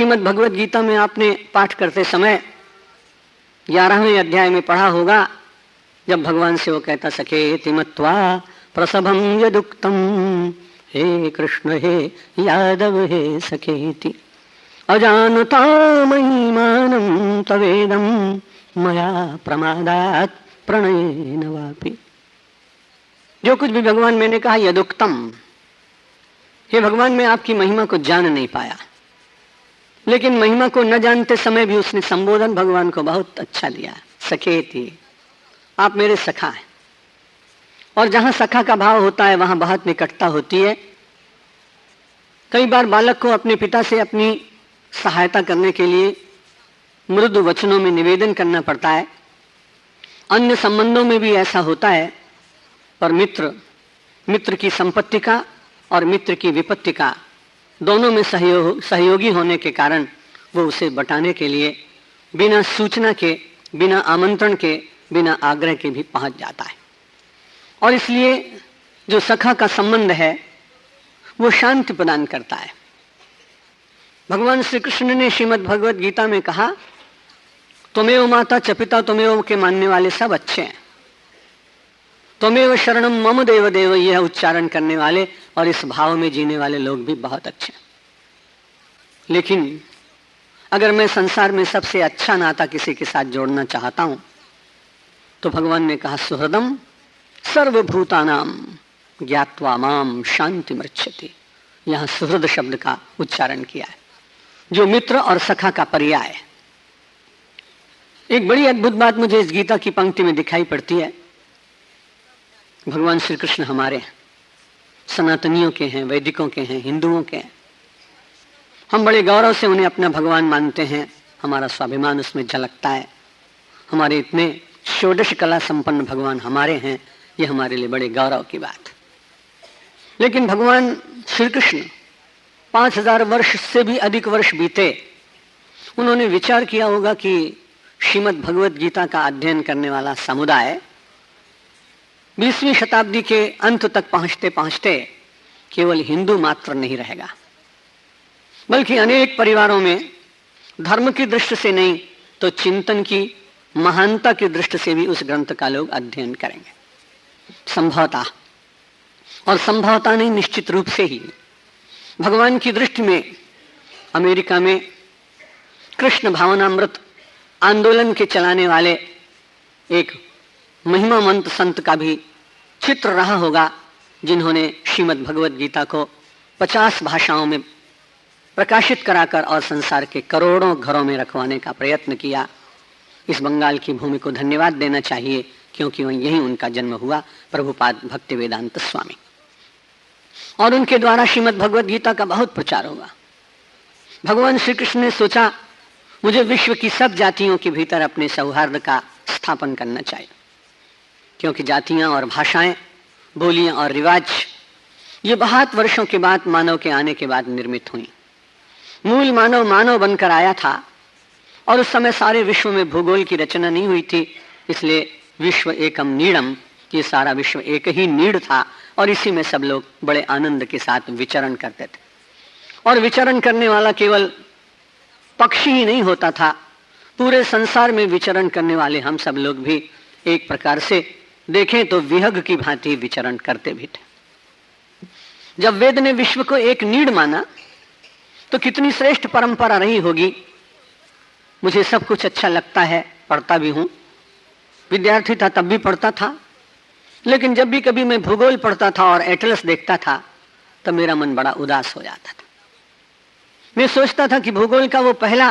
श्रीमद् भगवद गीता में आपने पाठ करते समय 11वें अध्याय में पढ़ा होगा, जब भगवान से वो कहता सखेति मत्वा प्रसभम यदुक्तम, हे कृष्ण हे यादव हे सखेति, अजानता महिमानं तवेदं मया प्रमादात् प्रणयेन वापि। जो कुछ भी भगवान मैंने कहा यदुक्तम, हे भगवान मैं आपकी महिमा को जान नहीं पाया, लेकिन महिमा को न जानते समय भी उसने संबोधन भगवान को बहुत अच्छा दिया, सखेति, आप मेरे सखा हैं। और जहां सखा का भाव होता है वहां बहुत निकटता होती है। कई बार बालक को अपने पिता से अपनी सहायता करने के लिए मृदु वचनों में निवेदन करना पड़ता है। अन्य संबंधों में भी ऐसा होता है, पर मित्र की संपत्ति का और मित्र की विपत्ति का दोनों में सहयोगी होने के कारण वो उसे बटाने के लिए बिना सूचना के, बिना आमंत्रण के, बिना आग्रह के भी पहुंच जाता है। और इसलिए जो सखा का संबंध है वो शांति प्रदान करता है। भगवान श्री कृष्ण ने श्रीमद् भगवद गीता में कहा, त्वमेव माता च पिता त्वमेव के मानने वाले सब अच्छे हैं, त्वमेव शरणम मम देव देव, यह उच्चारण करने वाले और इस भाव में जीने वाले लोग भी बहुत अच्छे हैं। लेकिन अगर मैं संसार में सबसे अच्छा नाता किसी के साथ जोड़ना चाहता हूं तो भगवान ने कहा, सुहृदम सर्वभूतानाम ज्ञात्वा माम शांति मृच्छति। यहां सुहृद शब्द का उच्चारण किया है, जो मित्र और सखा का पर्याय है। एक बड़ी अद्भुत बात मुझे इस गीता की पंक्ति में दिखाई पड़ती है। भगवान श्री कृष्ण हमारे हैं, सनातनियों के हैं, वैदिकों के हैं, हिंदुओं के हैं। हम बड़े गौरव से उन्हें अपना भगवान मानते हैं, हमारा स्वाभिमान उसमें झलकता है। हमारे इतने षोडश कला संपन्न भगवान हमारे हैं, ये हमारे लिए बड़े गौरव की बात। लेकिन भगवान श्री कृष्ण 5000 वर्ष से भी अधिक वर्ष बीते, उन्होंने विचार किया होगा कि श्रीमद् भगवद गीता का अध्ययन करने वाला समुदाय 20वीं शताब्दी के अंत तक पहुंचते पहुंचते केवल हिंदू मात्र नहीं रहेगा, बल्कि अनेक परिवारों में धर्म की दृष्टि से नहीं तो चिंतन की महानता की दृष्टि से भी उस ग्रंथ का लोग अध्ययन करेंगे। संभवतः, और संभवतः नहीं निश्चित रूप से ही भगवान की दृष्टि में अमेरिका में कृष्ण भावनामृत आंदोलन के चलाने वाले एक महिमामंत संत का भी चित्र रहा होगा, जिन्होंने श्रीमद् भगवद गीता को 50 भाषाओं में प्रकाशित कराकर और संसार के करोड़ों घरों में रखवाने का प्रयत्न किया। इस बंगाल की भूमि को धन्यवाद देना चाहिए, क्योंकि यहीं उनका जन्म हुआ, प्रभुपाद भक्ति वेदांत स्वामी। और उनके द्वारा श्रीमद् भगवद गीता का बहुत प्रचार होगा। भगवान श्री कृष्ण ने सोचा, मुझे विश्व की सब जातियों के भीतर अपने सौहार्द का स्थापन करना चाहिए, क्योंकि जातियां और भाषाएं, बोलियां और रिवाज ये बहुत वर्षों के बाद मानव के आने के बाद निर्मित हुई। मूल मानव मानव बनकर आया था, और उस समय सारे विश्व में भूगोल की रचना नहीं हुई थी, इसलिए विश्व एकम नीड़म, ये सारा विश्व एक ही नीड़ था, और इसी में सब लोग बड़े आनंद के साथ विचरण करते थे। और विचरण करने वाला केवल पक्षी ही नहीं होता था, पूरे संसार में विचरण करने वाले हम सब लोग भी एक प्रकार से देखें तो विहग की भांति विचरण करते भी थे। जब वेद ने विश्व को एक नीड़ माना तो कितनी श्रेष्ठ परंपरा रही होगी। मुझे सब कुछ अच्छा लगता है, पढ़ता भी हूं, विद्यार्थी था तब भी पढ़ता था, लेकिन जब भी कभी मैं भूगोल पढ़ता था और एटलस देखता था तब मेरा मन बड़ा उदास हो जाता था। मैं सोचता था कि भूगोल का वो पहला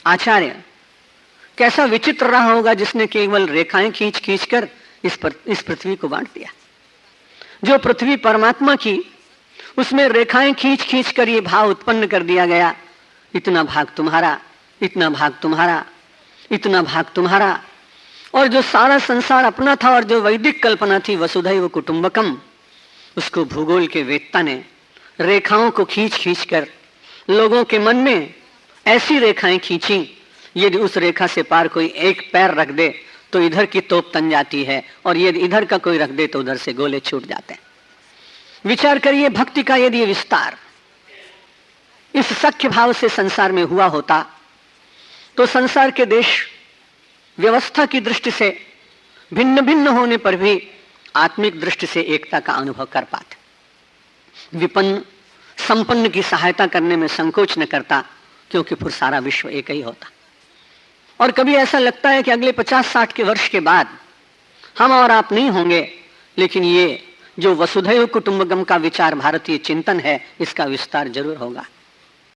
आचार्य कैसा विचित्र रहा होगा, जिसने केवल रेखाएं खींच खींच कर इस पृथ्वी को बांट दिया। जो पृथ्वी परमात्मा की, उसमें रेखाएं खींच खींच कर ये भाव उत्पन्न कर दिया गया, इतना भाग तुम्हारा, इतना भाग तुम्हारा, इतना भाग तुम्हारा। और जो सारा संसार अपना था और जो वैदिक कल्पना थी वसुधैव कुटुंबकम, उसको भूगोल के वेत्ता ने रेखाओं को खींच खींच कर लोगों के मन में ऐसी रेखाएं खींची, यदि उस रेखा से पार कोई एक पैर रख दे तो इधर की तोप तन जाती है, और यदि इधर का कोई रख दे तो उधर से गोले छूट जाते हैं। विचार करिए भक्ति का यदि विस्तार, इस सख्य भाव से संसार में हुआ होता तो संसार के देश व्यवस्था की दृष्टि से भिन्न भिन्न होने पर भी आत्मिक दृष्टि से एकता का अनुभव कर पाते। विपन्न संपन्न की सहायता करने में संकोच न करता, क्योंकि फिर सारा विश्व एक ही होता। और कभी ऐसा लगता है कि अगले 50-60 के वर्ष के बाद हम और आप नहीं होंगे, लेकिन ये जो वसुधैव कुटुंबकम का विचार भारतीय चिंतन है, इसका विस्तार जरूर होगा।